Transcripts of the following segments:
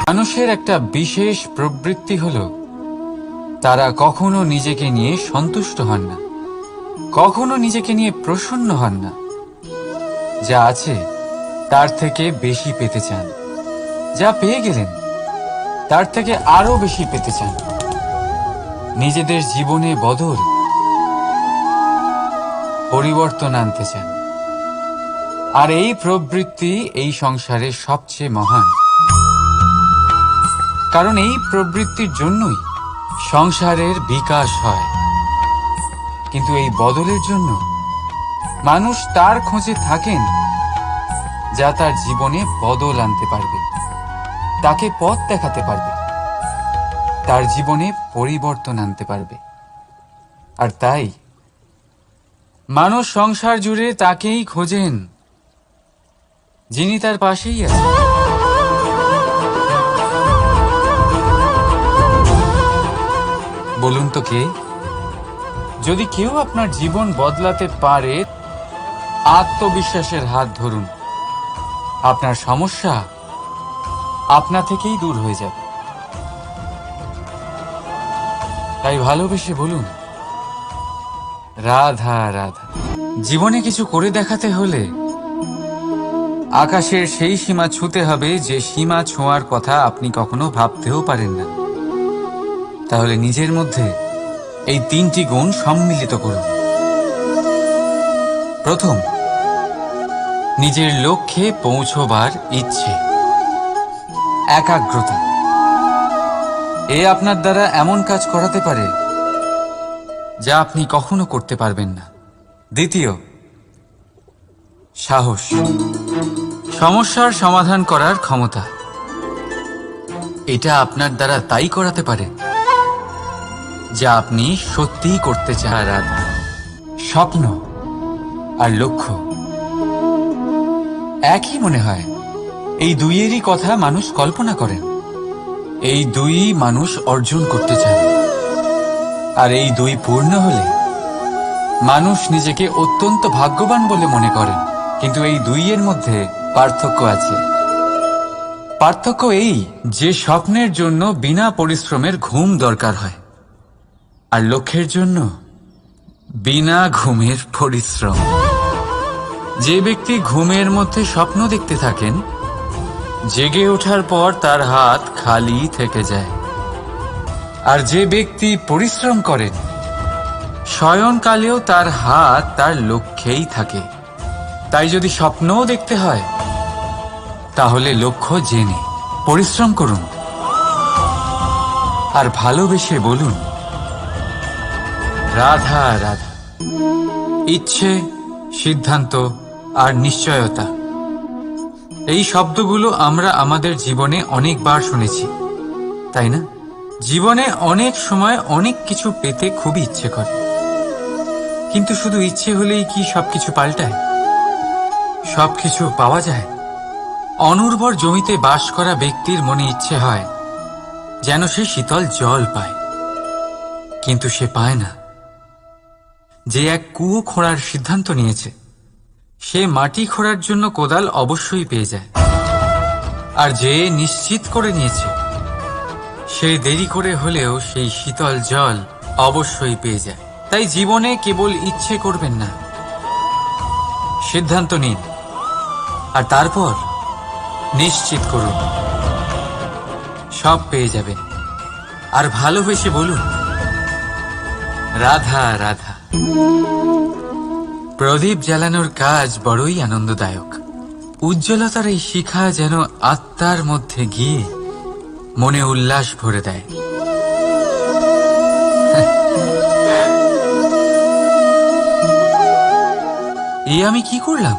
মানুষের একটা বিশেষ প্রবৃত্তি হলো তারা কখনো নিজেকে নিয়ে সন্তুষ্ট হন না, কখনো নিজেকে নিয়ে প্রসন্ন হন না। যা আছে তার থেকে বেশি পেতে চান, যা পেয়ে গেলেন তার থেকে আরো বেশি পেতে চান। নিজেদের জীবনে বদল, পরিবর্তন আনতে চান। আর এই প্রবৃত্তি এই সংসারে সবচেয়ে মহান, কারণ এই প্রবৃত্তির জন্যই সংসারের বিকাশ হয়। কিন্তু এই বদলের জন্য মানুষ তার খোঁজে থাকেন যা তার জীবনে বদল আনতে পারবে, তাকে পথ দেখাতে পারবে, তার জীবনে পরিবর্তন আনতে পারবে। আর তাই মানুষ সংসার জুড়ে তাকেই খোঁজেন যিনি তার পাশেই আছেন। বলুন তো কে? যদি কেউ আপনার জীবন বদলাতে পারে, আত্মবিশ্বাসের হাত ধরুন। আপনার সমস্যা আপনা থেকেই দূর হয়ে যাবে। তাই ভালোবেসে বলুন, রাধা রাধা। জীবনে কিছু করে দেখাতে হলে আকাশের সেই সীমা ছুঁতে হবে যে সীমা ছোঁয়ার কথা আপনি কখনো ভাবতেও পারেন না। তাহলে নিজের মধ্যে এই তিনটি গুণ সম্মিলিত করুন। প্রথম, নিজের লক্ষ্যে পৌঁছবার ইচ্ছে, একাগ্রতা। এ আপনার দ্বারা এমন কাজ করাতে পারে যা আপনি কখনো করতে পারবেন না। দ্বিতীয়, সাহস, সমস্যার সমাধান করার ক্ষমতা। এটা আপনার দ্বারা তাই করাতে পারে যা আপনি সত্যিই করতে চান। স্বপ্ন আর লক্ষ্য একই মনে হয়। এই দুইয়েরই কথা মানুষ কল্পনা করেন, এই দুই মানুষ অর্জন করতে চান। আর এই দুই পূর্ণ হলে মানুষ নিজেকে অত্যন্ত ভাগ্যবান বলে মনে করেন। কিন্তু এই দুইয়ের মধ্যে পার্থক্য আছে। পার্থক্য এই যে স্বপ্নের জন্য বিনা পরিশ্রমের ঘুম দরকার হয়, আর লক্ষ্যের জন্য বিনা ঘুমের পরিশ্রম। যে ব্যক্তি ঘুমের মধ্যে স্বপ্ন দেখতে থাকেন, জেগে ওঠার পর তার হাত খালি থেকে যায়। আর যে ব্যক্তি পরিশ্রম করেন, শয়নকালেও তার হাত তার লক্ষ্যেই থাকে। তাই যদি স্বপ্নও দেখতে হয়, তাহলে লক্ষ্য জেনে পরিশ্রম করুন। আর ভালোবেসে বলুন, রাধা রাধা। ইচ্ছে, সিদ্ধান্ত আর নিশ্চয়তা, এই শব্দগুলো আমরা আমাদের জীবনে অনেকবার শুনেছি, তাই না? জীবনে অনেক সময় অনেক কিছু পেতে খুবই ইচ্ছে করে, কিন্তু শুধু ইচ্ছে হলেই কি সবকিছু পাল্টায়? সবকিছু পাওয়া যায়? অনুর্বর জমিতে বাস করা ব্যক্তির মনে ইচ্ছে হয় যেন সে শীতল জল পায়, কিন্তু সে পায় না। যে এক কুয়ো খোঁড়ার সিদ্ধান্ত নিয়েছে, সে মাটি খোঁড়ার জন্য কোদাল অবশ্যই পেয়ে যায়। আর যে নিশ্চিত করে নিয়েছে, সে দেরি করে হলেও সেই শীতল জল অবশ্যই পেয়ে যায়। তাই জীবনে কেবল ইচ্ছে করবেন না, সিদ্ধান্ত নিন আর তারপর নিশ্চিত করুন, সব পেয়ে যাবেন। আর ভালোবেসে বলুন, রাধা রাধা। প্রদীপ জ্বালানোর কাজ বড়ই আনন্দদায়ক। উজ্জ্বলতার এই শিখা যেন আত্মার মধ্যে গিয়ে মনে উল্লাস ভরে দেয়। এ আমি কি করলাম?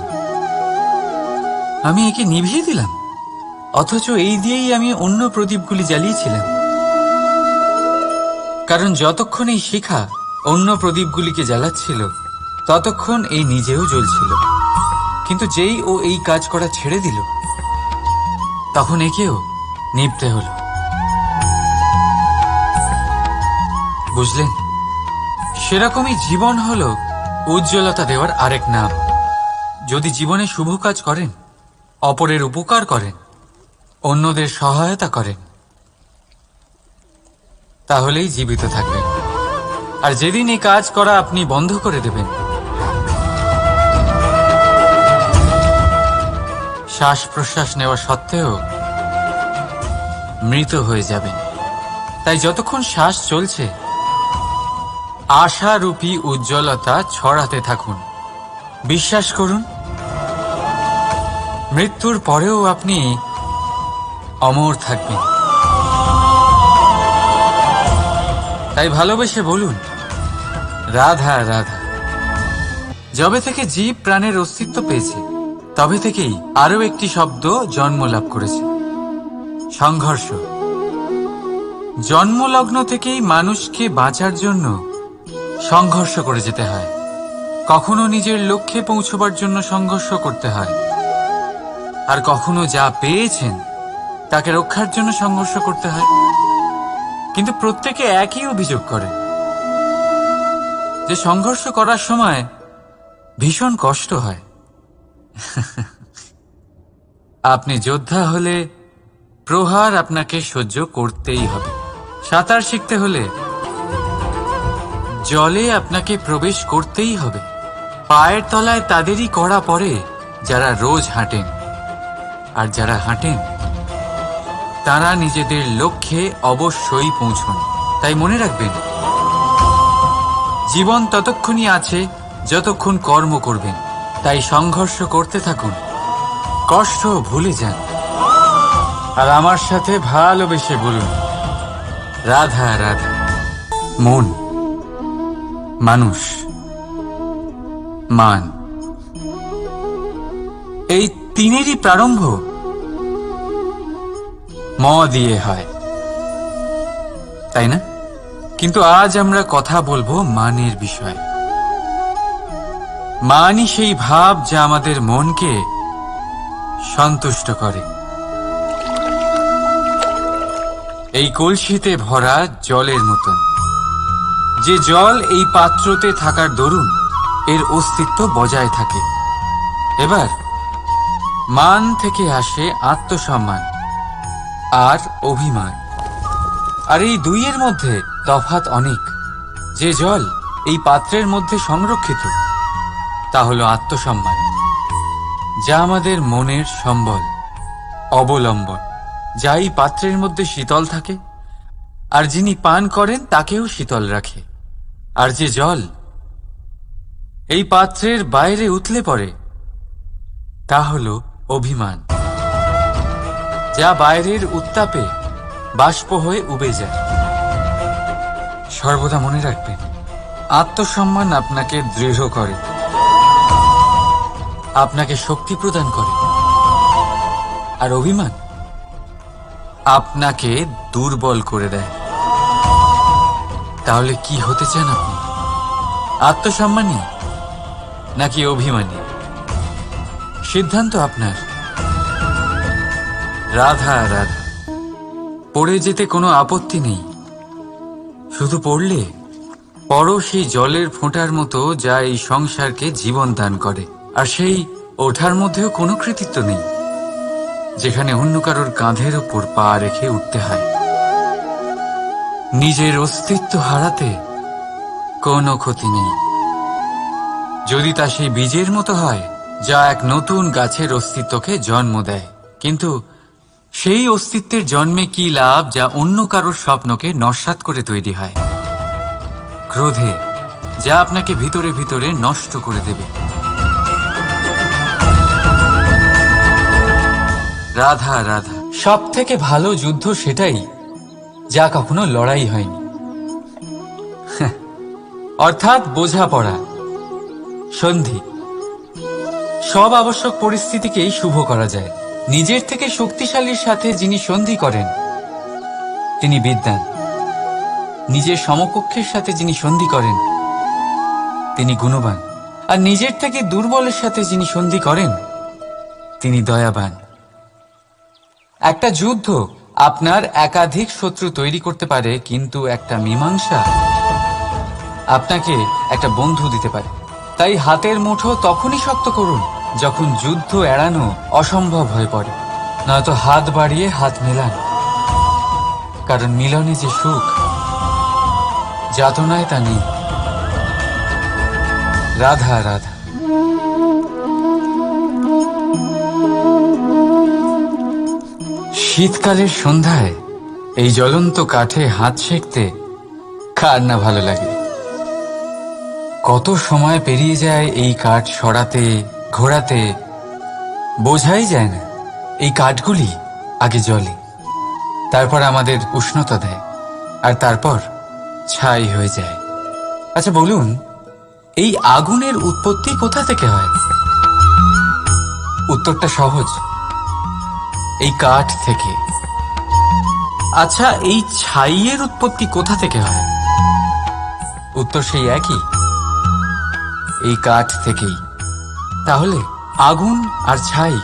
আমি একে নিভিয়ে দিলাম, অথচ এই দিয়েই আমি অন্য প্রদীপগুলি জ্বালিয়েছিলাম। কারণ যতক্ষণ এই শিখা অন্য প্রদীপগুলিকে জ্বালাচ্ছিল, ততক্ষণ এই নিজেও জ্বলছিল। কিন্তু যেই ও এই কাজ করা ছেড়ে দিল, তখন একেও নিভতে হলো। বুঝলেন? সেরকমই জীবন হলো উজ্জ্বলতা দেওয়ার আরেক নাম। যদি জীবনে শুভ কাজ করেন, অপরের উপকার করেন, অন্যদের সহায়তা করেন, তাহলেই জীবিত থাকবেন। আর যেদিন এই কাজ করা আপনি বন্ধ করে দেবেন, শ্বাস প্রশ্বাস নেওয়া সত্ত্বেও মৃত হয়ে যাবেন। তাই যতক্ষণ শ্বাস চলছে আশারূপী উজ্জ্বলতা ছড়াতে থাকুন। বিশ্বাস করুন, মৃত্যুর পরেও আপনি অমর থাকবেন। তাই ভালোবেসে বলুন, রাধা রাধা। যবে থেকে জীব প্রাণের অস্তিত্ব পেয়েছে, তবে থেকেই আরো একটি শব্দ জন্ম লাভ করেছে, সংঘর্ষ। জন্মলগ্ন থেকেই মানুষকে বাঁচার জন্য সংঘর্ষ করে যেতে হয়। কখনো নিজের লক্ষ্যে পৌঁছবার জন্য সংঘর্ষ করতে হয়, আর কখনো যা পেয়েছেন তাকে রক্ষার জন্য সংঘর্ষ করতে হয়। কিন্তু প্রত্যেকে একই অভিযোগ করে যে সংঘর্ষ করার সময় ভীষণ কষ্ট হয়। আপনি যোদ্ধা হলে প্রহার আপনাকে সহ্য করতেই হবে। সাঁতার শিখতে হলে জলে আপনাকে প্রবেশ করতেই হবে। পায়ের তলায় তাদেরই কড়া পড়ে যারা রোজ হাঁটেন, আর যারা হাঁটেন তারা নিজেদের লক্ষ্যে অবশ্যই পৌঁছন। তাই মনে রাখবেন, জীবন ততক্ষণই আছে যতক্ষণ কর্ম করবেন। তাই সংঘর্ষ করতে থাকুন, কষ্ট ভুলে যান, আর আমার সাথে ভালোবেসে বলুন, রাধা রাধা। মন, মানুষ, মান, এই তিনেরই প্রারম্ভ ম দিয়ে হয়, তাই না? কিন্তু আজ আমরা কথা বলবো মানের বিষয়ে। মানই সেই ভাব যা আমাদের মনকে সন্তুষ্ট করে। এই কলসিতে ভরা জলের মতন, যে জল এই পাত্রতে থাকার দরুন এর অস্তিত্ব বজায় থাকে। এবার মান থেকে আসে আত্মসম্মান আর অভিমান, আর এই দুইয়ের মধ্যে তফাৎ অনেক। যে জল এই পাত্রের মধ্যে সংরক্ষিত তা হলো আত্মসম্মান, যা আমাদের মনের সম্বল, অবলম্বন, যা এই পাত্রের মধ্যে শীতল থাকে, আর যিনি পান করেন তাকেও শীতল রাখে। আর যে জল এই পাত্রের বাইরে উতলে পড়ে তা হলো অভিমান, যা বাইরের উত্তাপে বাষ্প হয়ে উবে যায়। সর্বদা মনে রাখবেন, আত্মসম্মান আপনাকে দৃঢ় করে, আপনাকে শক্তি প্রদান করে, আর অভিমান আপনাকে দুর্বল করে দেয়। তাহলে কি হতে চান আপনি? আত্মসম্মানী নাকি অভিমানী? সিদ্ধান্ত আপনার। রাধা রাধা। পড়ে যেতে কোনো আপত্তি নেই, শুধু পড়লে পড়ো সেই জলের ফোঁটার মতো যা এই সংসারকে জীবন দান করে। আর সেই ওঠার মধ্যেও কোনো কৃতিত্ব নেই, যেখানে অন্য কারোর কাঁধের ওপর পা রেখে উঠতে হয়। নিজের অস্তিত্ব হারাতে কোনো ক্ষতি নেই, যদি তা সেই বীজের মতো হয় যা এক নতুন গাছের অস্তিত্বকে জন্ম দেয়। কিন্তু সেই অস্তিত্বের জন্মে কি লাভ যা অন্য কারোর স্বপ্নকে নস্যাৎ করে তৈরি হয়? ক্রোধে, যা আপনাকে ভিতরে ভিতরে নষ্ট করে দেবে। রাধা রাধা। সব থেকে ভালো যুদ্ধ সেটাই যা কখনো লড়াই হয়নি, অর্থাৎ বোঝাপড়া, সন্ধি। সব আবশ্যক পরিস্থিতিকেই শুভ করা যায়। নিজের থেকে শক্তিশালীর সাথে যিনি সন্ধি করেন তিনি বিদ্বান, নিজের সমকক্ষের সাথে যিনি সন্ধি করেন তিনি গুণবান, আর নিজের থেকে দুর্বলের সাথে যিনি সন্ধি করেন তিনি দয়াবান। একটা যুদ্ধ আপনার একাধিক শত্রু তৈরি করতে পারে, কিন্তু একটা মীমাংসা আপনাকে একটা বন্ধু দিতে পারে। তাই হাতের মুঠো তখনই শক্ত করুন যখন যুদ্ধ এড়ানো অসম্ভব হয়ে পড়ে। নয়তো হাত বাড়িয়ে হাত মেলান, কারণ মিলনে যে সুখ, যাতনায় তা নেই। রাধা রাধা। শীতকালের সন্ধ্যায় এই জ্বলন্ত কাঠে হাত সেঁকতে কার না ভালো লাগে। কত সময় পেরিয়ে যায় এই কাঠ সরাতে ঘোরাতে, বোঝাই যায় না। এই কাঠগুলি আগে জ্বলে, তারপর আমাদের উষ্ণতা দেয়, আর তারপর ছাই হয়ে যায়। আচ্ছা বলুন, এই আগুনের উৎপত্তি কোথা থেকে হয়? উত্তরটা সহজ, এই কাঠ থেকে। আচ্ছা, এই ছাইয়ের উৎপত্তি কোথা থেকে হয়? উত্তর সেই একই, এই কাঠ থেকেই। তাহলে আগুন আর ছাই,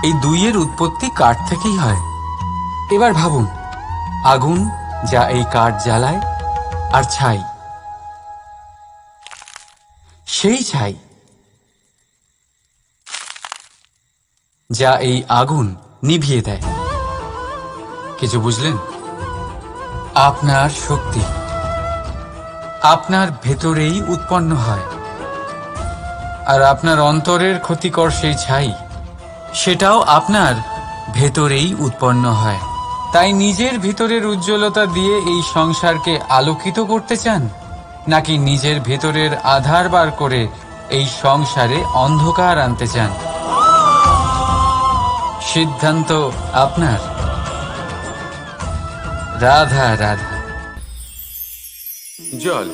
এই দুইয়ের উৎপত্তি কাঠ থেকেই হয়। এবার ভাবুন, আগুন যা এই কাঠ জ্বালায়, আর ছাই সেই ছাই যা এই আগুন নিভিয়ে দেয়। কিছু বুঝলেন? আপনার শক্তি আপনার ভেতরেই উৎপন্ন হয়, আর আপনার অন্তরের ক্ষতিকর সেই ছাই, সেটাও আপনার ভেতরেই উৎপন্ন হয়। তাই নিজের ভিতরের উজ্জ্বলতা দিয়ে এই সংসারকে আলোকিত করতে চান, নাকি নিজের ভেতরের আধার বার করে এই সংসারে অন্ধকার আনতে চান? সিদ্ধান্ত আপনার। রাধা রাধা। জল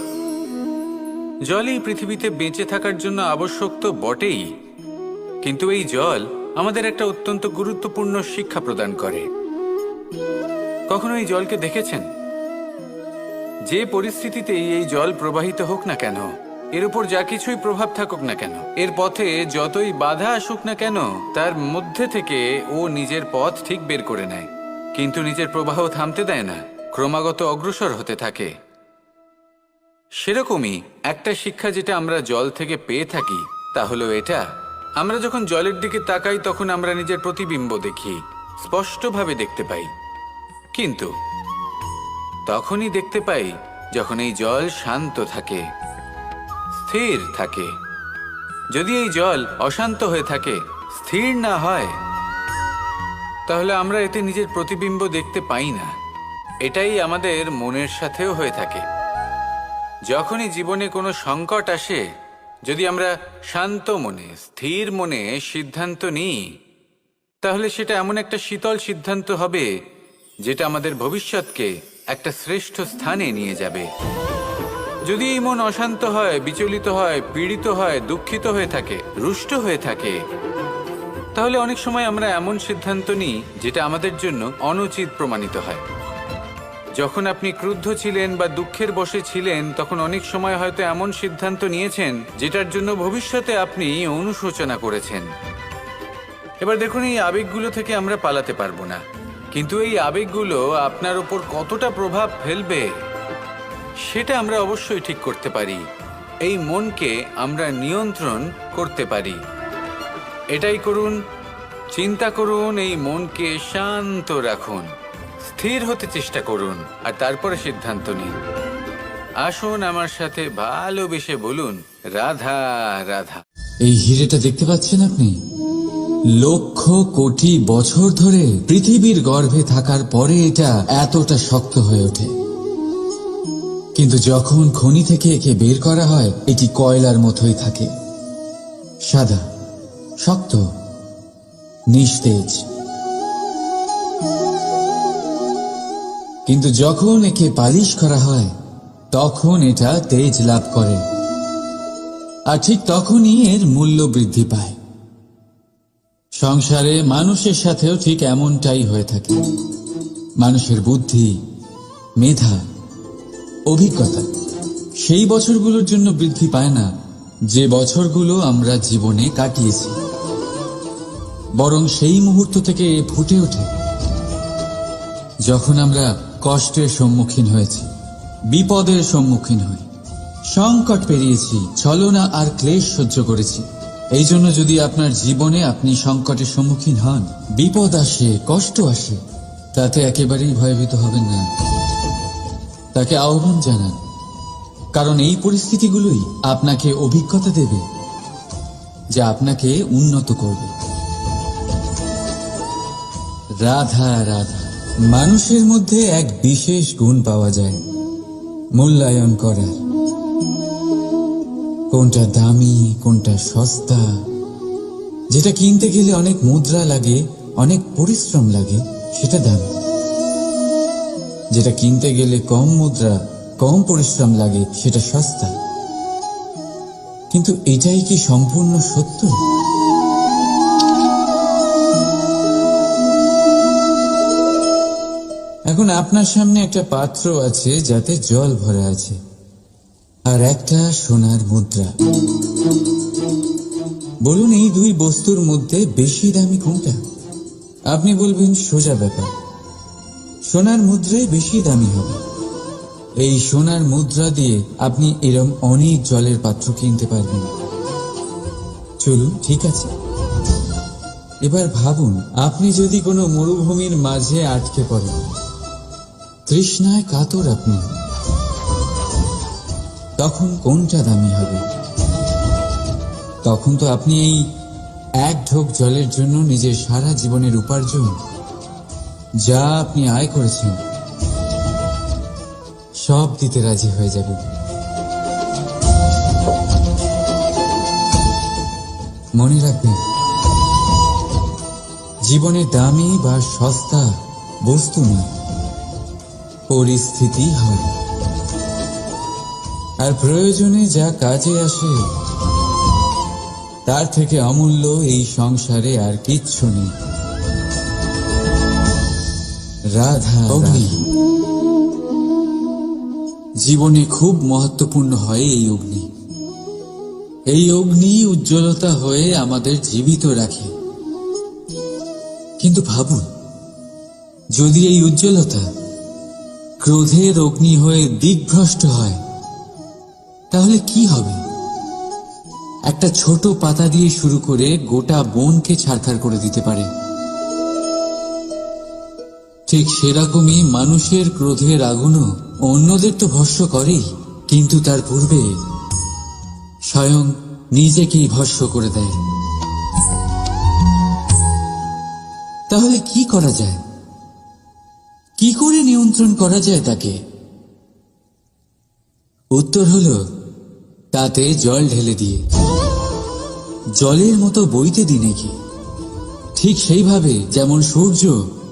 জলই পৃথিবীতে বেঁচে থাকার জন্য আবশ্যক তো বটেই, কিন্তু এই জল আমাদের একটা অত্যন্ত গুরুত্বপূর্ণ শিক্ষা প্রদান করে। কখনো এই জলকে দেখেছেন? যে পরিস্থিতিতেই এই জল প্রবাহিত হোক না কেন, এর উপর যা কিছুই প্রভাব থাকুক না কেন, এর পথে যতই বাধা আসুক না কেন, তার মধ্যে থেকে ও নিজের পথ ঠিক বের করে নেয়, কিন্তু নিজের প্রবাহ থামতে দেয় না, ক্রমাগত অগ্রসর হতে থাকে। সেরকমই একটা শিক্ষা যেটা আমরা জল থেকে পেয়ে থাকি, তা হলো এটা: আমরা যখন জলের দিকে তাকাই তখন আমরা নিজের প্রতিবিম্ব দেখি, স্পষ্টভাবে দেখতে পাই। কিন্তু তখনই দেখতে পাই যখন এই জল শান্ত থাকে, স্থির থাকে। যদি এই জল অশান্ত হয়ে থাকে, স্থির না হয়, তাহলে আমরা এতে নিজের প্রতিবিম্ব দেখতে পাই না। এটাই আমাদের মনের সাথেও হয়ে থাকে। যখনই জীবনে কোনো সংকট আসে, যদি আমরা শান্ত মনে, স্থির মনে সিদ্ধান্ত নিই, তাহলে সেটা এমন একটা শীতল সিদ্ধান্ত হবে যেটা আমাদের ভবিষ্যৎকে একটা শ্রেষ্ঠ স্থানে নিয়ে যাবে। যদি এই মন অশান্ত হয়, বিচলিত হয়, পীড়িত হয়, দুঃখিত হয়ে থাকে, রুষ্ট হয়ে থাকে, তাহলে অনেক সময় আমরা এমন সিদ্ধান্ত নিই যেটা আমাদের জন্য অনুচিত প্রমাণিত হয়। যখন আপনি ক্রুদ্ধ ছিলেন বা দুঃখের বশে ছিলেন, তখন অনেক সময় হয়তো এমন সিদ্ধান্ত নিয়েছেন যেটার জন্য ভবিষ্যতে আপনি অনুশোচনা করেছেন। এবার দেখুন, এই আবেগগুলো থেকে আমরা পালাতে পারবো না, কিন্তু এই আবেগগুলো আপনার উপর কতটা প্রভাব ফেলবে সেটা আমরা অবশ্যই ঠিক করতে পারি। এই মনকে আমরা নিয়ন্ত্রণ করতে পারি। এটাই করুন, চিন্তা করুন, এই মনকে শান্ত রাখুন, স্থির হতে চেষ্টা করুন, আর তারপরে সিদ্ধান্ত নিন। আসুন আমার সাথে ভালোবেসে বলুন, রাধা রাধা। এই হিরেটা দেখতে পাচ্ছেন আপনি? লক্ষ কোটি বছর ধরে পৃথিবীর গর্ভে থাকার পরে এটা এতটা শক্ত হয়ে ওঠে, কিন্তু যখন খনি থেকে একে বের করা হয়, এটি কয়লার মতোই থাকে, সাদা, শক্ত, নিস্তেজ। কিন্তু যখন একে পালিশ করা হয়, তখন এটা তেজ লাভ করে, আর ঠিক তখনই এর মূল্য বৃদ্ধি পায়। সংসারে মানুষের সাথেও ঠিক এমনটাই হয়ে থাকে। মানুষের বুদ্ধি, মেধা, অভিজ্ঞতা সেই বছরগুলোর জন্য বৃদ্ধি পায় না যে বছরগুলো আমরা জীবনে কাটিয়েছি, বরং সেই মুহূর্ত থেকে ফুটে ওঠে যখন আমরা কষ্টের সম্মুখীন হয়েছি, বিপদের সম্মুখীন হই, সংকট পেরিয়েছি, ছলনা আর ক্লেশ সহ্য করেছি, এই জন্য যদি আপনার জীবনে আপনি সংকটের সম্মুখীন হন, বিপদ আসে, কষ্ট আসে, তাতে একেবারেই ভয়ভীত হবেন না। তাকে আহ্বান জানান, কারণ এই পরিস্থিতিগুলোই আপনাকে অভিজ্ঞতা দেবে, যা আপনাকে উন্নত করবে। রাধা রাধা। মানুষের মধ্যে এক বিশেষ গুণ পাওয়া যায়, মূল্যায়ন করার। কোনটা দামি, কোনটা সস্তা, যেটা কিনতে গেলে অনেক মুদ্রা লাগে, অনেক পরিশ্রম লাগে, সেটা দামি। যেটা কিনতে গেলে কম মুদ্রা, কম পরিশ্রম লাগে, সেটা সস্তা। কিন্তু এটাই কি সম্পূর্ণ সত্য? এখন আপনার সামনে একটা পাত্র আছে যাতে জল ভরা আছে, আর একটা সোনার মুদ্রা। বলুন, এই দুই বস্তুর মধ্যে বেশি দামি কোনটা? আপনি বলবেন সোজা ব্যাপার, সোনার মুদ্রাই বেশি দামি হবে। এই সোনার মুদ্রা দিয়ে আপনি এরম অনেক জলের পাত্র কিনতে পারবেন। চলুন, ঠিক আছে। এবার ভাবুন, আপনি যদি কোনো মরুভূমির মাঝে আটকে পড়েন, তৃষ্ণায় কাতর আপনি, তখন কোনটা দামি হবে? তখন তো আপনি এই এক ঢোক জলের জন্য নিজের সারা জীবনের উপার্জন, যা আপনি আয় করেছেন, সব দিতে রাজি হয়ে যাবেন। মনে রাখবেন, জীবনে দামি বা সস্তা বস্তু না, পরিস্থিতি হয়। আর প্রয়োজনে যা কাজে আসে, তার থেকে অমূল্য এই সংসারে আর কিচ্ছু নেই। রাধা। অগ্নি জীবনে খুব মহত্বপূর্ণ হয়। এই অগ্নি, এই অগ্নি উজ্জ্বলতা হয়ে আমাদের জীবিত রাখে। কিন্তু ভাবুন, যদি এই উজ্জ্বলতা ক্রোধের অগ্নি হয়ে দিকভ্রষ্ট হয়, তাহলে কি হবে? একটা ছোট পাতা দিয়ে শুরু করে গোটা বনকে ছারখার করে দিতে পারে। ঠিক সেরকমই মানুষের ক্রোধের আগুনও অন্যদের তো ভস্ম করেই, কিন্তু তার পূর্বে স্বয়ং নিজেকেই ভস্ম করে দেয়। তাহলে কি করা যায়? কি করে নিয়ন্ত্রণ করা যায় তাকে? উত্তর হলো, তাতে জল ঢেলে দিয়ে, জলের মতো বইতে দিন কি। ঠিক সেইভাবে যেমন সূর্য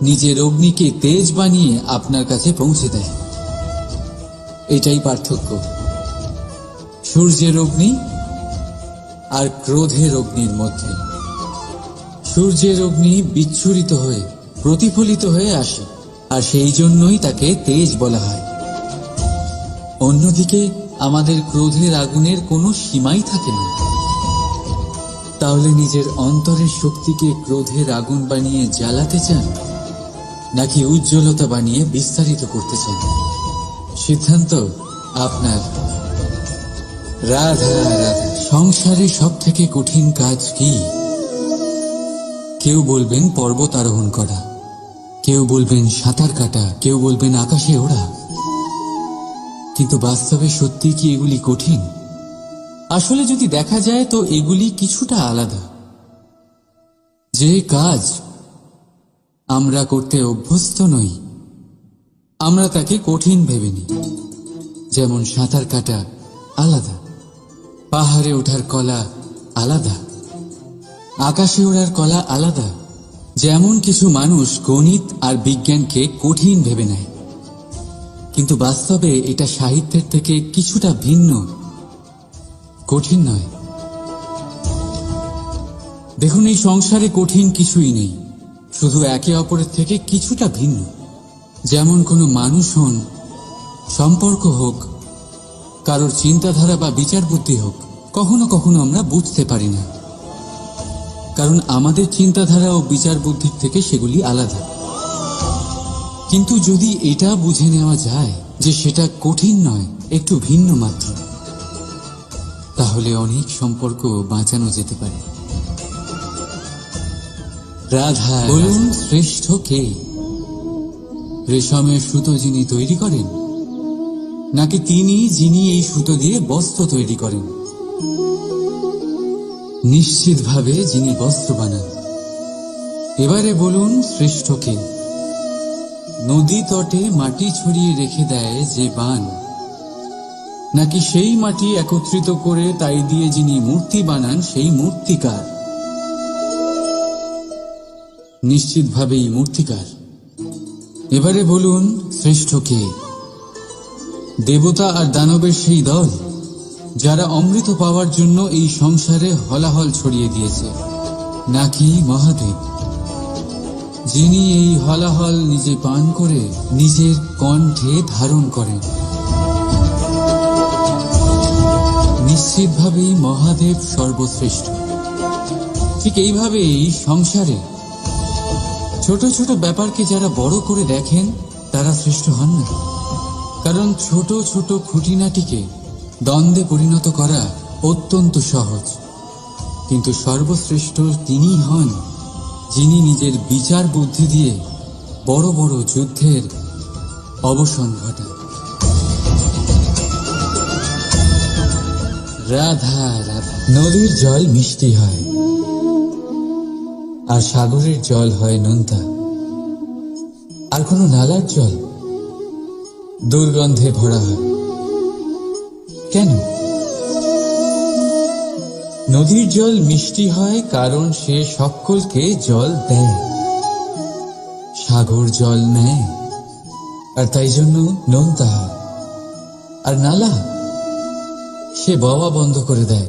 নিজের অগ্নিকে তেজ বানিয়ে আপনার কাছে পৌঁছে দেয়। এটাই পার্থক্য সূর্যের অগ্নি আর ক্রোধের অগ্নির মধ্যে। সূর্যের অগ্নি বিচ্ছুরিত হয়ে প্রতিফলিত হয়ে আসে, আর সেই জন্যই তাকে তেজ বলা হয়। অন্যদিকে আমাদের ক্রোধের আগুনের কোনো সীমাই থাকে না। তাহলে নিজের অন্তরের শক্তিকে ক্রোধের আগুন বানিয়ে জ্বালাতে চান, নাকি উজ্জ্বলতা বানিয়ে বিস্তারিত করতে চান? সিদ্ধান্ত আপনার। রাধা রাধা। সংসারে সব থেকে কঠিন কাজ কি? কেউ বলবেন পর্বত আরোহণ করা, কেউ বলবেন সাঁতার কাটা, কেউ বলবেন আকাশে ওড়া। কিন্তু বাস্তবে সত্যি কি এগুলি কঠিন? আসলে যদি দেখা যায় তো এগুলি কিছুটা আলাদা। যে কাজ আমরা করতে অভ্যস্ত নই, আমরা তাকে কঠিন ভেবে নিই। যেমন সাঁতার কাটা আলাদা, পাহাড়ে ওঠার কলা আলাদা, আকাশে ওড়ার কলা আলাদা। যেমন কিছু মানুষ গণিত আর বিজ্ঞানকে কঠিন ভেবে নেয়, কিন্তু বাস্তবে এটা সাহিত্যের থেকে কিছুটা ভিন্ন, কঠিন নয়। দেখুন, এই সংসারে কঠিন কিছুই নেই, শুধু একে অপরের থেকে কিছুটা ভিন্ন। যেমন কোনো মানুষ হন, সম্পর্ক হোক, কারোর চিন্তাধারা বা বিচার বুদ্ধি হোক, কখনো কখনো আমরা বুঝতে পারি না, কারণ আমাদের চিন্তাধারা ও বিচার বুদ্ধির থেকে সেগুলি আলাদা। কিন্তু যদি এটা বুঝে নেওয়া যায় যে সেটা কঠিন নয়, একটু ভিন্ন মাত্র, তাহলে অনেক সম্পর্ক বাঁচানো যেতে পারে। রাধা, বলুন শ্রেষ্ঠ কে? রেশমের সুতো যিনি তৈরি করেন, নাকি তিনি যিনি এই সুতো দিয়ে বস্ত্র তৈরি করেন? নিশ্চিতভাবে যিনি বস্ত্র বানান। এবারে বলুন শ্রেষ্ঠ কে? নদী তটে মাটি ছড়িয়ে রেখে দেয় যে বান, নাকি সেই মাটি একত্রিত করে তাই দিয়ে যিনি মূর্তি বানান সেই মূর্তিকার? নিশ্চিতভাবেই মূর্তিকার। এবারে বলুন শ্রেষ্ঠ কে? দেবতা আর দানবের সেই দল যারা অমৃত পাওয়ার জন্য এই সংসারে হলাহল ছড়িয়ে দিয়েছে, নাকি মহাদেব যিনি এই হলাহল নিজে পান করে নিজের কণ্ঠে ধারণ করেন? নিশ্চিতভাবেই মহাদেব সর্বশ্রেষ্ঠ। ঠিক এইভাবেই সংসারে ছোট ছোট ব্যাপারকে যারা বড় করে দেখেন তারা শ্রেষ্ঠ হন না, কারণ ছোট ছোট খুঁটিনাটিকে দ্বন্দ্বে পরিণত করা অত্যন্ত সহজ। কিন্তু সর্বশ্রেষ্ঠ তিনিই হন যিনি নিজের বিচার বুদ্ধি দিয়ে বড় বড় যুদ্ধের অবসান ঘটান। রাধা রাধা। নদীর জল মিষ্টি হয় আর সাগরের জল হয় নোনতা, আর কোন নালার জল দুর্গন্ধে ভরা হয়। কেন? নদীর জল মিষ্টি হয় কারণ সে সকলকে জল দেয়, সাগর জল নেয় আর তাই জন্য নোনতা হয়। আর নালা সে বওয়া বন্ধ করে দেয়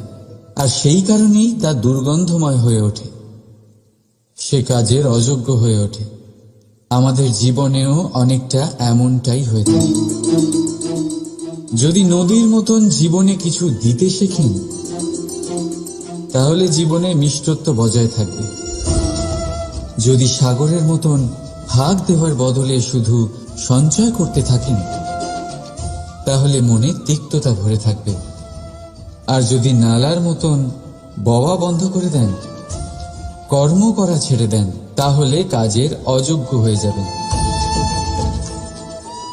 আর সেই কারণেই তা দুর্গন্ধময় হয়ে ওঠে, সে কাজের অযোগ্য হয়ে ওঠে। আমাদের জীবনেও অনেকটা এমনটাই হয়ে থাকে। যদি নদীর মতন জীবনে কিছু দিতে শেখেন তাহলে জীবনে মিষ্টত্ব বজায় থাকবে। যদি সাগরের মতন ভাগ দেওয়ার বদলে শুধু সঞ্চয় করতে থাকেন তাহলে মনে তিক্ততা ভরে থাকবে। আর যদি নালার মতন বওয়া বন্ধ করে দেন, কর্ম করা ছেড়ে দেন, তাহলে কাজের অযোগ্য হয়ে যাবেন।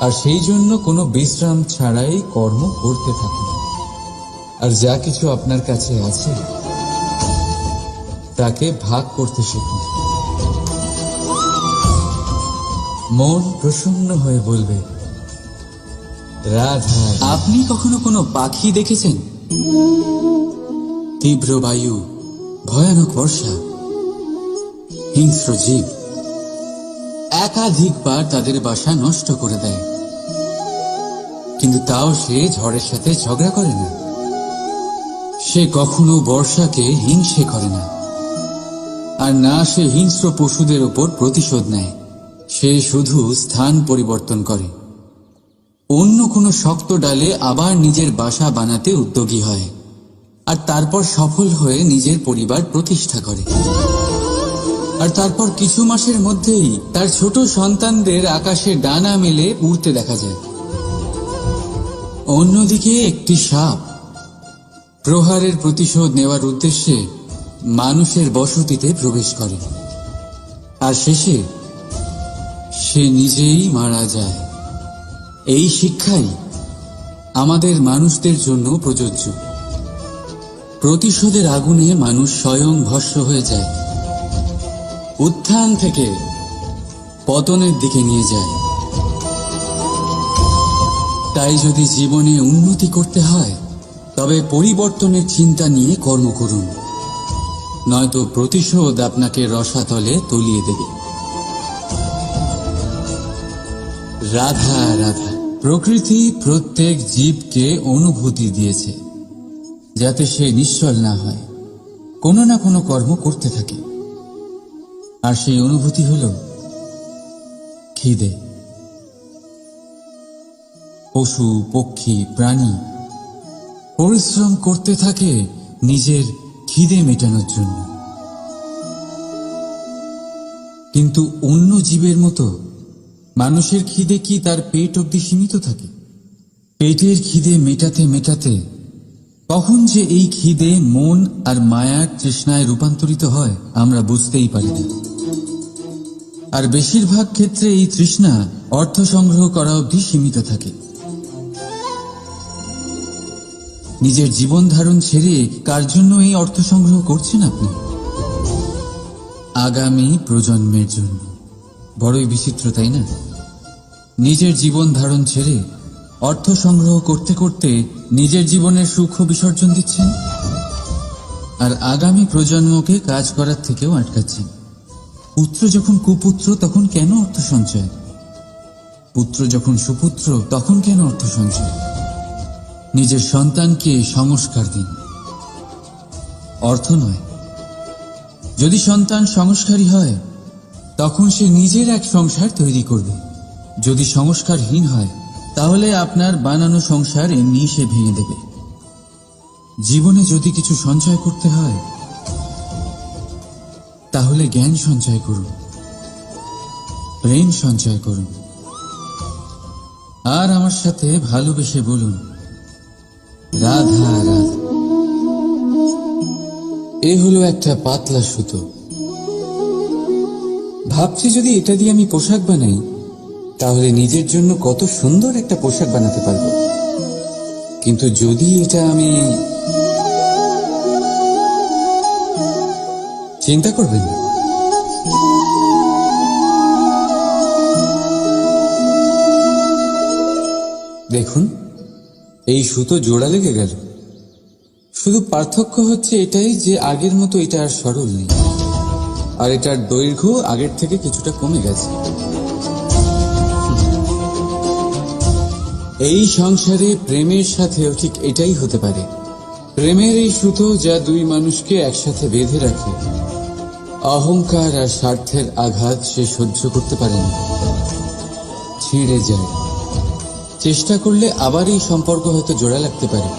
আর সেই জন্য কোনো বিশ্রাম ছাড়াই কর্ম করতে থাকুন। আর যা কিছু আপনার কাছে আছে তাকে ভাগ করতে শিখুন। মন প্রসন্ন হয়ে বলবে রাধা। আপনি কখনো কোনো পাখি দেখেছেন? তীব্র বায়ু, ভয়ানক বর্ষা, হিংস্র জীব একাধিকবার তাদের বাসা নষ্ট করে দেয়, কিন্তু তাও সে ঝড়ের সাথে ঝগড়া করে না। সে কখনো বর্ষাকে হিংসে করে না, আর না সে হিংস্র পশুদের ওপর প্রতিশোধ নেয়। সে শুধু স্থান পরিবর্তন করে, অন্য কোনো শক্ত ডালে আবার নিজের বাসা বানাতে উদ্যোগী হয়, আর তারপর সফল হয়ে নিজের পরিবার প্রতিষ্ঠা করে। আর তারপর কিছু মাসের মধ্যেই তার ছোট সন্তানদের আকাশে ডানা মেলে উড়তে দেখা যায়। অন্যদিকে একটি সাপ প্রহারের প্রতিশোধ নেওয়ার উদ্দেশ্যে মানুষের বসতিতে প্রবেশ করে, আর শেষে সে নিজেই মারা যায়। এই শিক্ষাই আমাদের মানুষদের জন্য প্রযোজ্য। প্রতিশোধের আগুনে মানুষ স্বয়ং ভস্ম হয়ে যায়, উত্থান থেকে পতনের দিকে নিয়ে যায়। তাই যদি জীবনে উন্নতি করতে হয় তবে পরিবর্তনের চিন্তা নিয়ে কর্ম করুন, নয়তো প্রতিশোধ আপনাকে রসাতলে তলিয়ে দেবে। রাধা রাধা। প্রকৃতি প্রত্যেক জীবকে অনুভূতি দিয়েছে যাতে সে নিশ্চল না হয়, কোনো না কোনো কর্ম করতে থাকে। আর সেই অনুভূতি হল খিদে। পশু পক্ষী প্রাণী পরিশ্রম করতে থাকে নিজের খিদে মেটানোর জন্য, কিন্তু অন্য জীবের মতো মানুষের খিদে কি তার পেট অবধি সীমিত থাকে? পেটের খিদে মেটাতে মেটাতে কখন যে এই খিদে মন আর মায়ার তৃষ্ণায় রূপান্তরিত হয় আমরা বুঝতেই পারি না। আর বেশিরভাগ ক্ষেত্রে এই তৃষ্ণা অর্থ সংগ্রহ করা অবধি সীমিত থাকে। নিজের জীবন ধারণ ছেড়ে কার জন্য এই অর্থ সংগ্রহ করছেন আপনি? আগামী প্রজন্মের জন্য। বড়ই বিচিত্র, তাই না? নিজের জীবন ধারণ ছেড়ে অর্থ সংগ্রহ করতে করতে নিজের জীবনের সুখ বিসর্জন দিচ্ছেন, আর আগামী প্রজন্মকে কাজ করার থেকেও আটকাচ্ছেন। পুত্র যখন কুপুত্র তখন কেন অর্থ সঞ্চয়? পুত্র যখন সুপুত্র তখন কেন অর্থ সঞ্চয়? নিজের সন্তানকে সংস্কার দিন, অর্থ নয়। যদি সন্তান সংস্কারী হয় তখন সে নিজের এক সংসার তৈরি করবে। যদি সংস্কারহীন হয় তাহলে আপনার বানানো সংসার এমনি সে ভেঙে দেবে। জীবনে যদি কিছু সঞ্চয় করতে হয় তাহলে জ্ঞান সঞ্চয় করুন, প্রেম সঞ্চয় করুন, আর আমার সাথে ভালোবেসে বলুন, রাধা রাধা। এ হলো একটা পাতলা সুতো। ভাবছি যদি এটা দিয়ে আমি পোশাক বানাই তাহলে নিজের জন্য কত সুন্দর একটা পোশাক বানাতে পারবো। কিন্তু যদি এটা আমি... চিন্তা করবেন না, দেখুন এই সুতো জোড়া লেগে গেল। শুধু পার্থক্য হচ্ছে এটাই যে আগের মতো এটা আর সরল নেই, আর এটার দৈর্ঘ্য আগের থেকে কিছুটা কমে গেছে। এই সংসারে প্রেমের সাথেও ঠিক এটাই হতে পারে। প্রেমের এই সুতো যা দুই মানুষকে একসাথে বেঁধে রাখে, অহংকার আর স্বার্থের আঘাত সে সহ্য করতে পারে না, ছিঁড়ে যায়। চেষ্টা করলে আবার এই সম্পর্ক হয়তো জোড়া লাগতে পারে,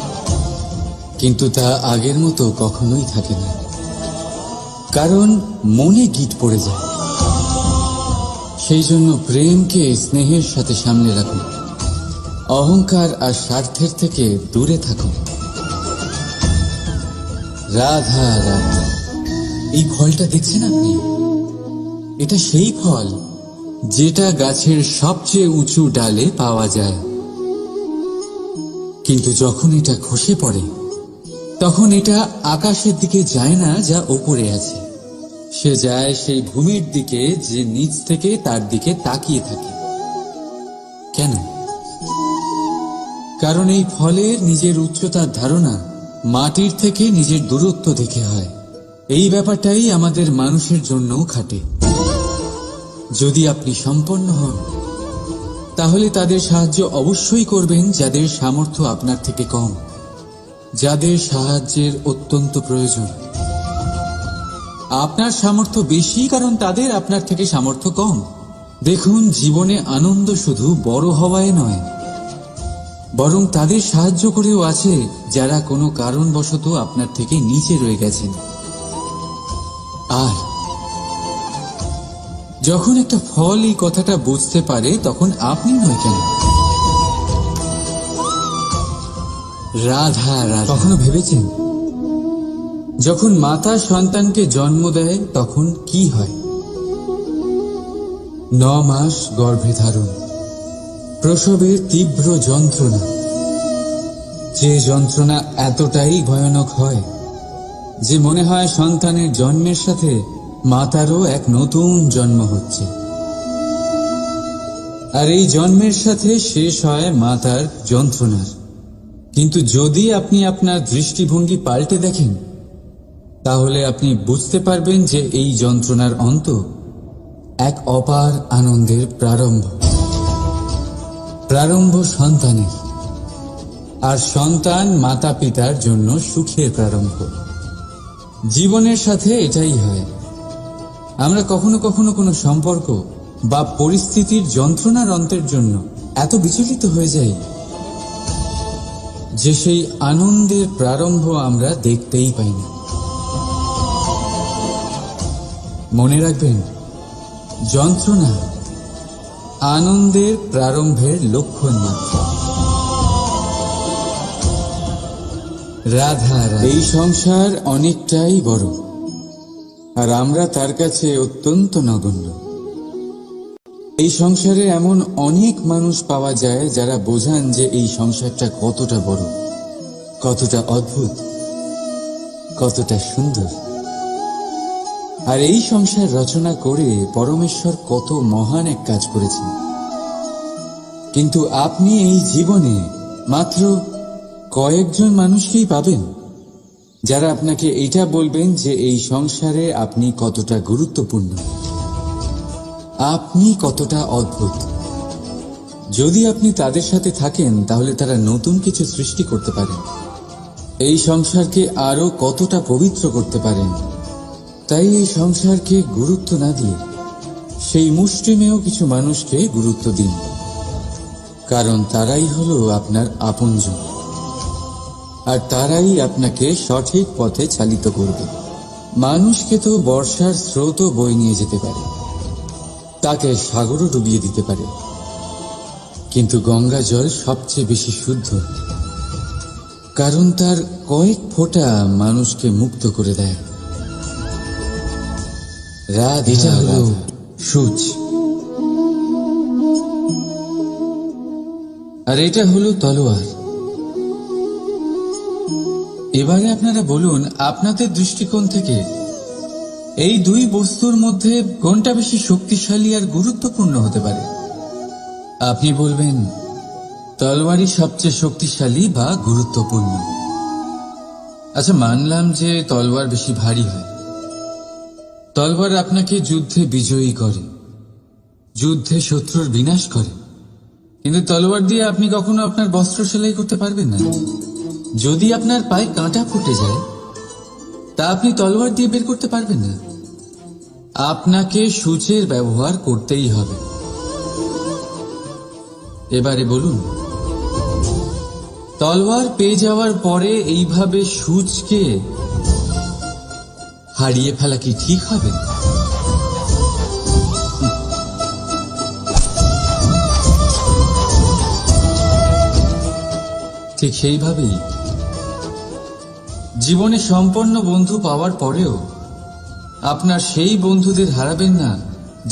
কিন্তু তা আগের মতো কখনোই থাকে না, কারণ মনে গিট পড়ে যায়। সেই জন্য প্রেমকে স্নেহের সাথে সামনে রাখুন, অহংকার আর স্বার্থের থেকে দূরে থাকুন। রাধা রাধা। এই ফলটা দেখছেন আপনি? এটা সেই ফল যেটা গাছের সবচেয়ে উঁচু ডালে পাওয়া যায়, কিন্তু যখন এটা খসে পড়ে তখন এটা আকাশের দিকে যায় না যা ওপরে আছে, সে যায় সেই ভূমির দিকে যে নিচ থেকে তার দিকে তাকিয়ে থাকে। কেন? কারণ এই ফলের নিজের উচ্চতার ধারণা মাটির থেকে নিজের দূরত্ব দেখে হয়। এই ব্যাপারটাই আমাদের মানুষের জন্যও খাটে। যদি আপনি সম্পন্ন হন তাহলে তাদের সাহায্য অবশ্যই করবেন যাদের সামর্থ্য আপনার থেকে কম, যাদের সাহায্যের অত্যন্ত প্রয়োজন। আপনার সামর্থ্য বেশি কারণ তাদের আপনার থেকে সামর্থ্য কম। দেখুন, জীবনে আনন্দ শুধু বড় হওয়ায় নয়, বরং তাদের সাহায্য করেও আছে যারা কোনো কারণবশত আপনার থেকে নিচে রয়ে গেছেন। আর যখন একটা ফল এই কথাটা বুঝতে পারে তখন আপনি নয় কেন? রাধা রাধা। কখনো ভেবেছেন যখন মাতা সন্তানকে জন্ম দেয় তখন কি হয়? 9 মাস গর্ভে ধারণ, প্রসবের তীব্র যন্ত্রণা, যে যন্ত্রণা এতটাই ভয়ানক হয় যে মনে হয় সন্তানের জন্মের সাথে মাতারও এক নতুন জন্ম হচ্ছে, আর এই জন্মের সাথে শেষ হয় মাতার যন্ত্রণার। কিন্তু যদি আপনি আপনার দৃষ্টিভঙ্গি পাল্টে দেখেন তাহলে আপনি বুঝতে পারবেন যে এই যন্ত্রণার অন্ত এক অপার আনন্দের প্রারম্ভ। প্রারম্ভ সন্তানের, আর সন্তান মাতা পিতার জন্য সুখের প্রারম্ভ। জীবনের সাথে এটাই হয়। আমরা কখনো কখনো কোনো সম্পর্ক বা পরিস্থিতির যন্ত্রণার অন্তের জন্য এত বিচলিত হয়ে যাই যে সেই আনন্দের প্রারম্ভ আমরা দেখতেই পাই না। মনে রাখবেন, যন্ত্রণা আনন্দের প্রারম্ভের লক্ষণ মাত্র। রাধা, এই সংসার অনেকটাই বড়, আর আমরা তার কাছে অত্যন্ত নগণ্য। এই সংসারে এমন অনেক মানুষ পাওয়া যায় যারা বোঝান যে এই সংসারটা কতটা বড়, কতটা অদ্ভুত, কতটা সুন্দর। আর এই সংসার রচনা করে পরমেশ্বর কত মহান এক কাজ করেছেন। কিন্তু আপনি এই জীবনে মাত্র কয়েকজন মানুষকেই পাবেন যারা আপনাকে এইটা বলবেন যে এই সংসারে আপনি কতটা গুরুত্বপূর্ণ, আপনি কতটা অদ্ভুত। যদি আপনি তাদের সাথে থাকেন তাহলে তারা নতুন কিছু সৃষ্টি করতে পারেন, এই সংসারকে আরো কতটা পবিত্র করতে পারেন। তাই এই সংসারকে গুরুত্ব না দিয়ে সেই মুষ্টিমেয় কিছু মানুষকে গুরুত্ব দিন, কারণ তারাই হলো আপনার আপনজন, আর তারাই আপনাকে সঠিক পথে চালিত করবে। মানুষকে তো বর্ষার স্রোতও বয়ে নিয়ে যেতে পারে, তাকে সাগরও ডুবিয়ে দিতে পারে, কিন্তু গঙ্গা জল সবচেয়ে বেশি শুদ্ধ, কারণ তার কয়েক ফোঁটা মানুষকে মুক্ত করে দেয়। রাধা, এটা হলো সূচ, আর এটা হলো তলোয়ার। এবারে আপনারা বলুন, আপনাদের দৃষ্টিকোণ থেকে এই দুই বস্তুর মধ্যে কোনটা বেশি শক্তিশালী আর গুরুত্বপূর্ণ হতে পারে? আপনি বলবেন তলোয়ারই সবচেয়ে শক্তিশালী বা গুরুত্বপূর্ণ। আচ্ছা, মানলাম যে তলোয়ার বেশি ভারী হয়। তলোয়ার আপনাকে যুদ্ধে বিজয়ী করে, যুদ্ধে শত্রুর বিনাশ করে, কিন্তু তলোয়ার দিয়ে আপনি কখনো আপনার বস্ত্র সেলাই করতে পারবেন না। যদি আপনার পায়ে কাঁটা ফুটে যায় তা আপনি তলোয়ার দিয়ে বের করতে পারবেন না। আপনাকে সূচের ব্যবহার করতেই হবে। এবারে বলুন, তলোয়ার পেয়ে যাওয়ার পরে এইভাবে সূচকে হারিয়ে ফেলা কি ঠিক হবে? ঠিক সেইভাবেই জীবনে সম্পন্ন বন্ধু পাওয়ার পরেও আপনার সেই বন্ধুদের হারাবেন না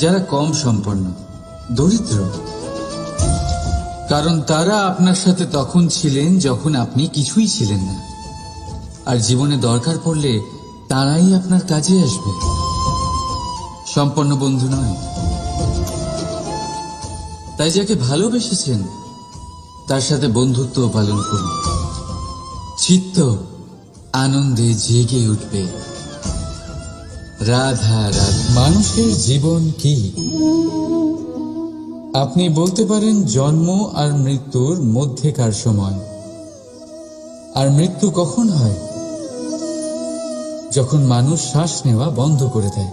যারা কম সম্পন্ন, দরিদ্র, কারণ তারা আপনার সাথে তখন ছিলেন যখন আপনি কিছুই ছিলেন না, আর জীবনে দরকার পড়লে তারাই আপনার কাজে আসবে, সম্পন্ন বন্ধু নয়। তাই যাকে ভালোবেসেছেন তার সাথে বন্ধুত্ব পালন করুন, চিত্ত আনন্দে জেগে উঠবে। রাধা রাধা। মানুষের জীবন কি? আপনি বলতে পারেন জন্ম আর মৃত্যুর মধ্যেকার সময়। আর মৃত্যু কখন হয়? যখন মানুষ শ্বাস নেওয়া বন্ধ করে দেয়,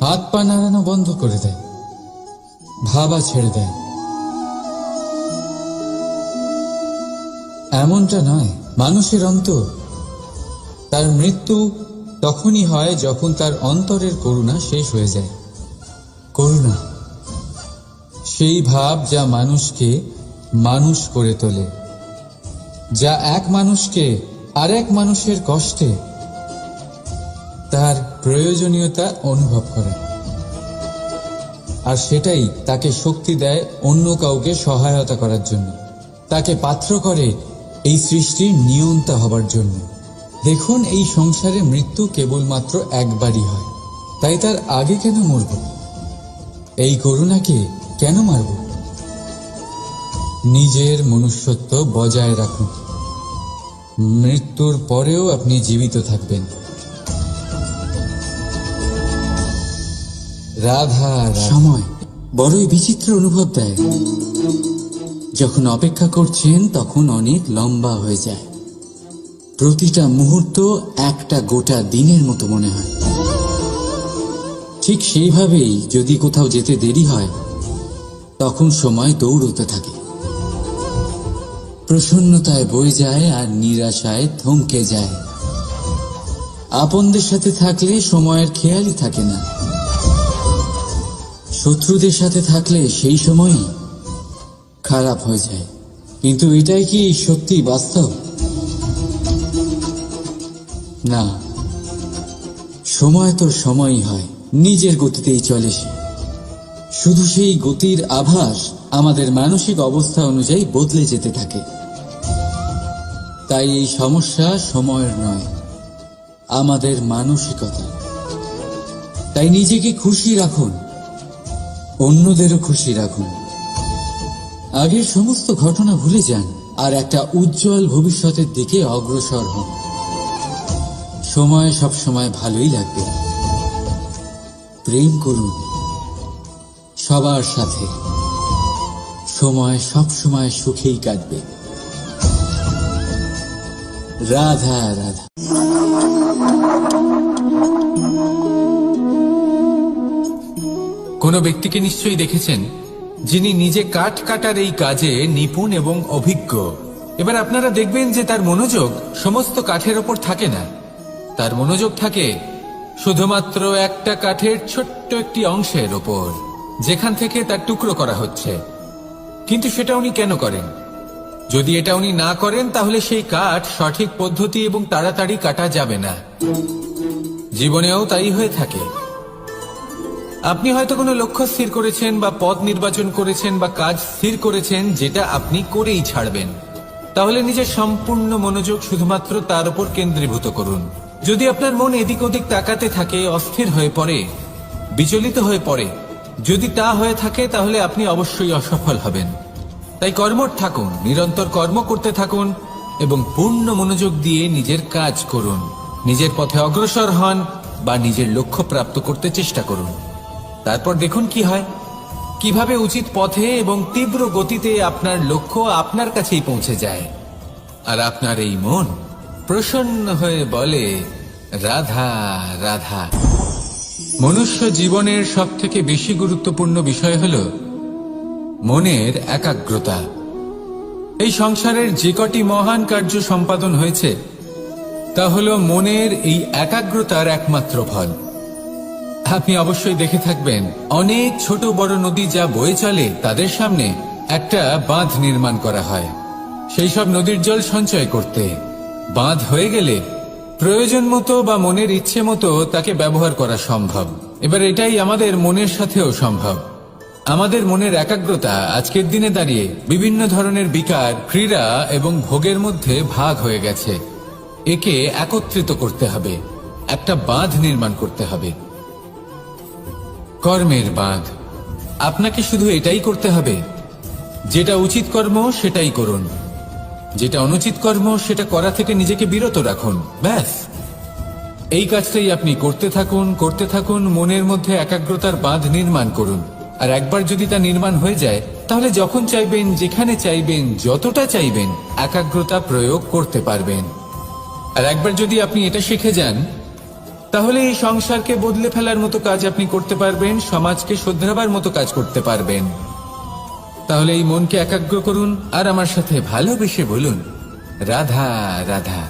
হাত পা নাড়ানো বন্ধ করে দেয়, ভাবা ছেড়ে দেয়। এমনটা নয়, মানুষের অন্তর, তার মৃত্যু তখনই হয় যখন তার অন্তরের করুণা শেষ হয়ে যায়। করুণা সেই ভাব যা মানুষকে মানুষ করে তোলে, যা এক মানুষকে আরেক মানুষের কষ্টে তার প্রয়োজনীয়তা অনুভব করে, আর সেটাই তাকে শক্তি দেয় অন্য কাউকে সহায়তা করার জন্য, তাকে পাত্র করে এই সৃষ্টির নিয়ন্তা হবার জন্য। দেখুন, এই সংসারে মৃত্যু কেবলমাত্র একবারই হয়, তাই তার আগে কেন মরব? এই করুণাকে কেন মারব? নিজের মনুষ্যত্ব বজায় রাখুন, মৃত্যুর পরেও আপনি জীবিত থাকবেন। রাধা। সময় বড়ই বিচিত্র অনুভব দেয়। যখন অপেক্ষা করছেন তখন অনেক লম্বা হয়ে যায়, প্রতিটা মুহূর্ত একটা গোটা দিনের মতো মনে হয়। ঠিক সেইভাবেই যদি কোথাও যেতে দেরি হয় তখন সময় দৌড়তে থাকে, প্রসন্নতায় বয়ে যায় আর নিরাশায় থমকে যায়। আপনদের সাথে থাকলে সময়ের খেয়ালই থাকে না, শত্রুদের সাথে থাকলে সেই সময়ই খারাপ হয়ে যায়। কিন্তু এটাই কি সত্যি বাস্তব? না, সময় তো সময়ই হয়, নিজের গতিতেই চলে সে। শুধু সেই গতির আভাস আমাদের মানসিক অবস্থা অনুযায়ী বদলে যেতে থাকে। তাই এই সমস্যা সময়ের নয়, আমাদের মানসিকতা। তাই নিজেকে খুশি রাখুন, অন্যদেরও খুশি রাখুন। আগের সমস্ত ঘটনা ভুলে যান আর একটা উজ্জ্বল ভবিষ্যতের দিকে অগ্রসর হন। সময় সব সময় ভালোই লাগবে। প্রেম করুন সবার সাথে, সময় সব সময় সুখেই কাটবে। রাধা রাধা। কোনো ব্যক্তিকে নিশ্চয়ই দেখেছেন যিনি নিজে কাঠ কাটার এই কাজে নিপুণ এবং অভিজ্ঞ। এবার আপনারা দেখবেন যে তার মনোযোগ সমস্ত কাঠের ওপর থাকে না, তার মনোযোগ থাকে শুধুমাত্র একটা কাঠের ছোট্ট একটি অংশের ওপর, যেখান থেকে তার টুকরো করা হচ্ছে। কিন্তু সেটা উনি কেন করেন? যদি এটা উনি না করেন তাহলে সেই কাঠ সঠিক পদ্ধতি এবং তাড়াতাড়ি কাটা যাবে না। জীবনেও তাই হয়ে থাকে। আপনি হয়তো কোনো লক্ষ্য স্থির করেছেন বা পথ নির্বাচন করেছেন বা কাজ স্থির করেছেন যেটা আপনি করেই ছাড়বেন। তাহলে নিজের সম্পূর্ণ মনোযোগ শুধুমাত্র তার উপর কেন্দ্রীভূত করুন। যদি আপনার মন এদিক ওদিক তাকাতে থাকে, অস্থির হয়ে পড়ে, বিচলিত হয়ে পড়ে, যদি তা হয়ে থাকে তাহলে আপনি অবশ্যই অসফল হবেন। তাই কর্মঠ থাকুন, নিরন্তর কর্ম করতে থাকুন এবং পূর্ণ মনোযোগ দিয়ে নিজের কাজ করুন। নিজের পথে অগ্রসর হন বা নিজের লক্ষ্য প্রাপ্ত করতে চেষ্টা করুন। তারপর দেখুন কি হয়, কিভাবে উচিত পথে এবং তীব্র গতিতে আপনার লক্ষ্য আপনার কাছেই পৌঁছে যায়। আর আপনার এই মন প্রসন্ন হয়ে বলে রাধা রাধা। মনুষ্য জীবনের সবথেকে বেশি গুরুত্বপূর্ণ বিষয় হল মনের একাগ্রতা। এই সংসারের যে কটি মহান কার্য সম্পাদন হয়েছে তা হল মনের এই একাগ্রতার একমাত্র ফল। আপনি অবশ্যই দেখে থাকবেন, অনেক ছোট বড় নদী যা বয়ে চলে তাদের সামনে একটা বাঁধ নির্মাণ করা হয় সেই সব নদীর জল সঞ্চয় করতে। বাঁধ হয়ে গেলে প্রয়োজন মতো বা মনের ইচ্ছে মতো তাকে ব্যবহার করা সম্ভব। এবার এটাই আমাদের মনের সাথেও সম্ভব। আমাদের মনের একাগ্রতা আজকের দিনে দাঁড়িয়ে বিভিন্ন ধরনের বিকার, ক্রীড়া এবং ভোগের মধ্যে ভাগ হয়ে গেছে। একে একত্রিত করতে হবে, একটা বাঁধ নির্মাণ করতে হবে, কর্মের বাঁধ। আপনাকে শুধু এটাই করতে হবে, যেটা উচিত কর্ম সেটাই করুন, যেটা অনুচিত কর্ম সেটা করা থেকে নিজেকে বিরত রাখুন। ব্যাস, এই কাজটাই আপনি করতে থাকুন, করতে থাকুন। মনের মধ্যে একাগ্রতার বাঁধ নির্মাণ করুন। আর একবার যদি তা নির্মাণ হয়ে যায় তাহলে যখন চাইবেন, যেখানে চাইবেন, যতটা চাইবেন একাগ্রতা প্রয়োগ করতে পারবেন। আর একবার যদি আপনি এটা শিখে যান তাহলে এই সংসারকে বদলে ফেলার মতো কাজ আপনি করতে পারবেন, সমাজকে শোধরাবার মতো কাজ করতে পারবেন। তাহলে এই মনকে একাগ্র করুন আর আমার সাথে ভালোবেসে বলুন রাধা রাধা।